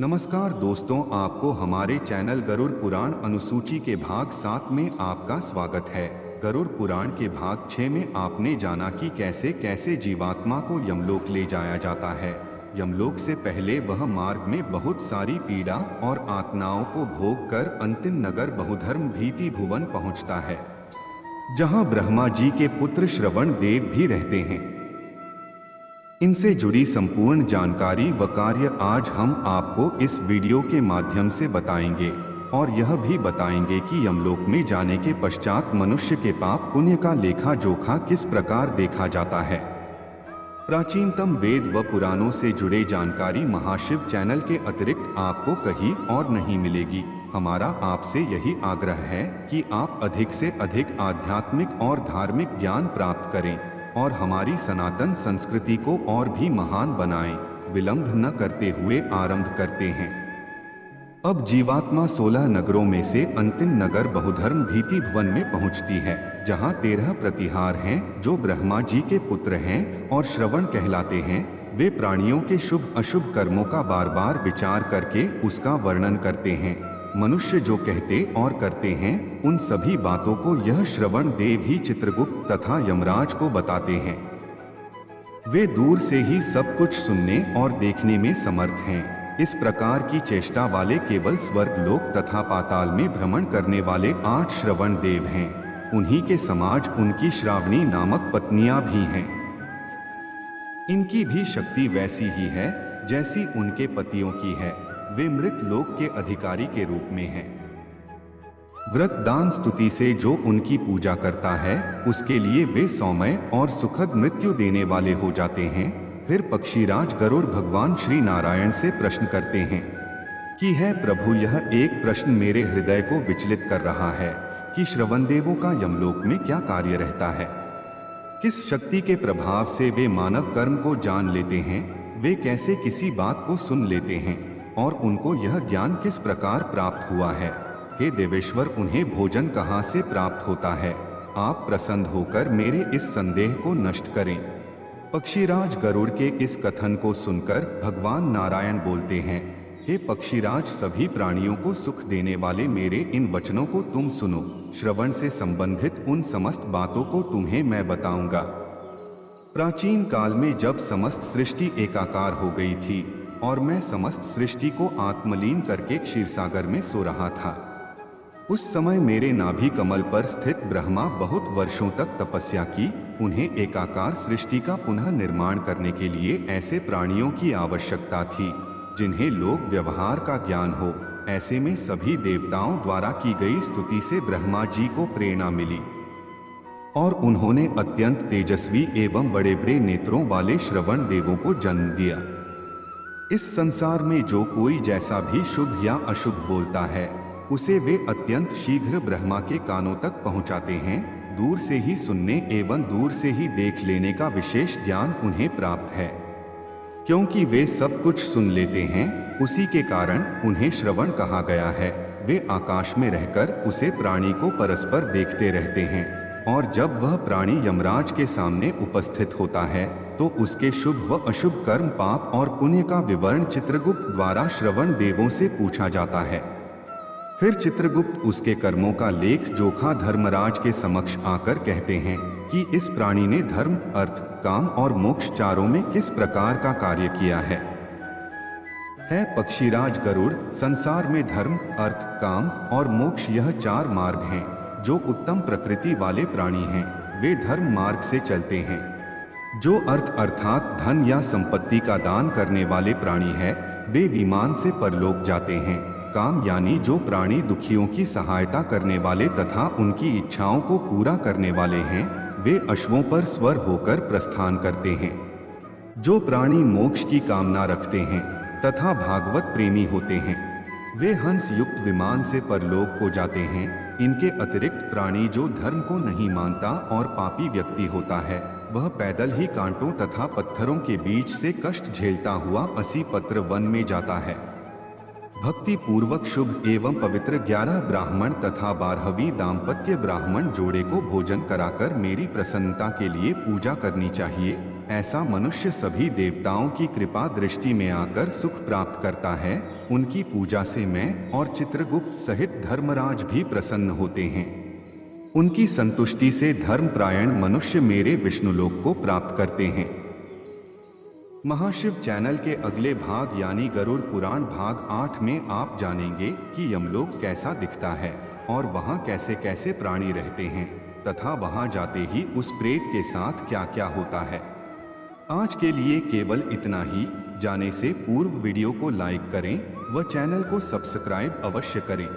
नमस्कार दोस्तों, आपको हमारे चैनल गरुड़ पुराण अनुसूची के भाग 7 में आपका स्वागत है। गरुड़ पुराण के भाग 6 में आपने जाना कि कैसे कैसे जीवात्मा को यमलोक ले जाया जाता है। यमलोक से पहले वह मार्ग में बहुत सारी पीड़ा और यातनाओं को भोग कर अंतिम नगर बहुधर्म भीति भुवन पहुंचता है, जहां ब्रह्मा जी के पुत्र श्रवण देव भी रहते हैं। इनसे जुड़ी संपूर्ण जानकारी व कार्य आज हम आपको इस वीडियो के माध्यम से बताएंगे और यह भी बताएंगे कि यमलोक में जाने के पश्चात मनुष्य के पाप पुण्य का लेखा जोखा किस प्रकार देखा जाता है। प्राचीनतम वेद व पुराणों से जुड़े जानकारी महाशिव चैनल के अतिरिक्त आपको कहीं और नहीं मिलेगी। हमारा आपसे यही आग्रह है कि आप अधिक से अधिक आध्यात्मिक और धार्मिक ज्ञान प्राप्त करें और हमारी सनातन संस्कृति को और भी महान बनाएं। विलंब न करते हुए आरंभ करते हैं। अब जीवात्मा 16 नगरों में से अंतिम नगर बहुधर्म भीति भुवन में पहुंचती है, जहां 13 प्रतिहार हैं जो ब्रह्मा जी के पुत्र हैं और श्रवण कहलाते हैं। वे प्राणियों के शुभ अशुभ कर्मों का बार बार विचार करके उसका वर्णन करते हैं। मनुष्य जो कहते और करते हैं उन सभी बातों को यह श्रवण देव ही चित्रगुप्त तथा यमराज को बताते हैं। वे दूर से ही सब कुछ सुनने और देखने में समर्थ हैं। इस प्रकार की चेष्टा वाले केवल स्वर्ग लोक तथा पाताल में भ्रमण करने वाले 8 श्रवण देव हैं। उन्हीं के समाज उनकी श्रावणी नामक पत्नियां भी हैं। इनकी भी शक्ति वैसी ही है जैसी उनके पतियों की है। वे मृत लोक के अधिकारी के रूप में हैं। व्रत दान स्तुति से जो उनकी पूजा करता है उसके लिए वे सौम्य और सुखद मृत्यु देने वाले हो जाते हैं। फिर पक्षीराज गरुड़ भगवान श्री नारायण से प्रश्न करते हैं कि है प्रभु, यह एक प्रश्न मेरे हृदय को विचलित कर रहा है कि श्रवण देवों का यमलोक में क्या कार्य रहता है। किस शक्ति के प्रभाव से वे मानव कर्म को जान लेते हैं। वे कैसे किसी बात को सुन लेते हैं और उनको यह ज्ञान किस प्रकार प्राप्त हुआ है। हे देवेश्वर, उन्हें भोजन कहाँ से प्राप्त होता है। आप प्रसन्न होकर मेरे इस संदेह को नष्ट करें। पक्षीराज गरुड़ के इस कथन को सुनकर भगवान नारायण बोलते हैं, हे पक्षीराज, सभी प्राणियों को सुख देने वाले मेरे इन वचनों को तुम सुनो। श्रवण से संबंधित उन समस्त बातों को तुम्हें मैं बताऊंगा। प्राचीन काल में जब समस्त सृष्टि एकाकार हो गई थी और मैं समस्त सृष्टि को आत्मलीन करके क्षीरसागर में सो रहा था, उस समय मेरे नाभि कमल पर स्थित ब्रह्मा बहुत वर्षों तक तपस्या की। उन्हें एकाकार सृष्टि का पुनः निर्माण करने के लिए ऐसे प्राणियों की आवश्यकता थी जिन्हें लोक व्यवहार का ज्ञान हो। ऐसे में सभी देवताओं द्वारा की गई स्तुति से ब्रह्मा जी को प्रेरणा मिली और उन्होंने अत्यंत तेजस्वी एवं बड़े बड़े नेत्रों वाले श्रवण देवों को जन्म दिया। इस संसार में जो कोई जैसा भी शुभ या अशुभ बोलता है उसे वे अत्यंत शीघ्र ब्रह्मा के कानों तक पहुंचाते हैं। दूर से ही सुनने एवं दूर से ही देख लेने का विशेष ज्ञान उन्हें प्राप्त है। क्योंकि वे सब कुछ सुन लेते हैं, उसी के कारण उन्हें श्रवण कहा गया है। वे आकाश में रहकर उसे प्राणी को परस्पर देखते रहते हैं और जब वह प्राणी यमराज के सामने उपस्थित होता है तो उसके शुभ व अशुभ कर्म, पाप और पुण्य का विवरण चित्रगुप्त द्वारा श्रवण देवों से पूछा जाता है। फिर चित्रगुप्त उसके कर्मों का लेख जोखा धर्मराज के समक्ष आकर कहते हैं कि इस प्राणी ने धर्म, अर्थ, काम और मोक्ष चारों में किस प्रकार का कार्य किया है। पक्षीराज गरुड़, संसार में धर्म, अर्थ, काम और मोक्ष यह 4 मार्ग हैं। जो उत्तम प्रकृति वाले प्राणी हैं वे धर्म मार्ग से चलते हैं। जो अर्थ अर्थात धन या संपत्ति का दान करने वाले प्राणी है वे विमान से परलोक जाते हैं। काम यानी जो प्राणी दुखियों की सहायता करने वाले तथा उनकी इच्छाओं को पूरा करने वाले हैं वे अश्वों पर स्वर होकर प्रस्थान करते हैं। जो प्राणी मोक्ष की कामना रखते हैं तथा भागवत प्रेमी होते हैं वे हंस युक्त विमान से परलोक को जाते हैं। इनके अतिरिक्त प्राणी जो धर्म को नहीं मानता और पापी व्यक्ति होता है वह पैदल ही कांटों तथा पत्थरों के बीच से कष्ट झेलता हुआ 80 पत्र वन में जाता है। भक्ति पूर्वक शुभ एवं पवित्र 11 ब्राह्मण तथा 12वीं दाम्पत्य ब्राह्मण जोड़े को भोजन कराकर मेरी प्रसन्नता के लिए पूजा करनी चाहिए। ऐसा मनुष्य सभी देवताओं की कृपा दृष्टि में आकर सुख प्राप्त करता है उनकी पूजा से मैं और चित्रगुप्त सहित धर्मराज भी प्रसन्न होते हैं। उनकी संतुष्टि से धर्मपरायण मनुष्य मेरे विष्णुलोक को प्राप्त करते हैं। महाशिव चैनल के अगले भाग यानी गरुड़ पुराण भाग 8 में आप जानेंगे कि यमलोक कैसा दिखता है और वहां कैसे कैसे प्राणी रहते हैं तथा वहां जाते ही उस प्रेत के साथ क्या क्या होता है। आज के लिए केवल इतना ही। जाने से पूर्व वीडियो को लाइक करें व चैनल को सब्सक्राइब अवश्य करें।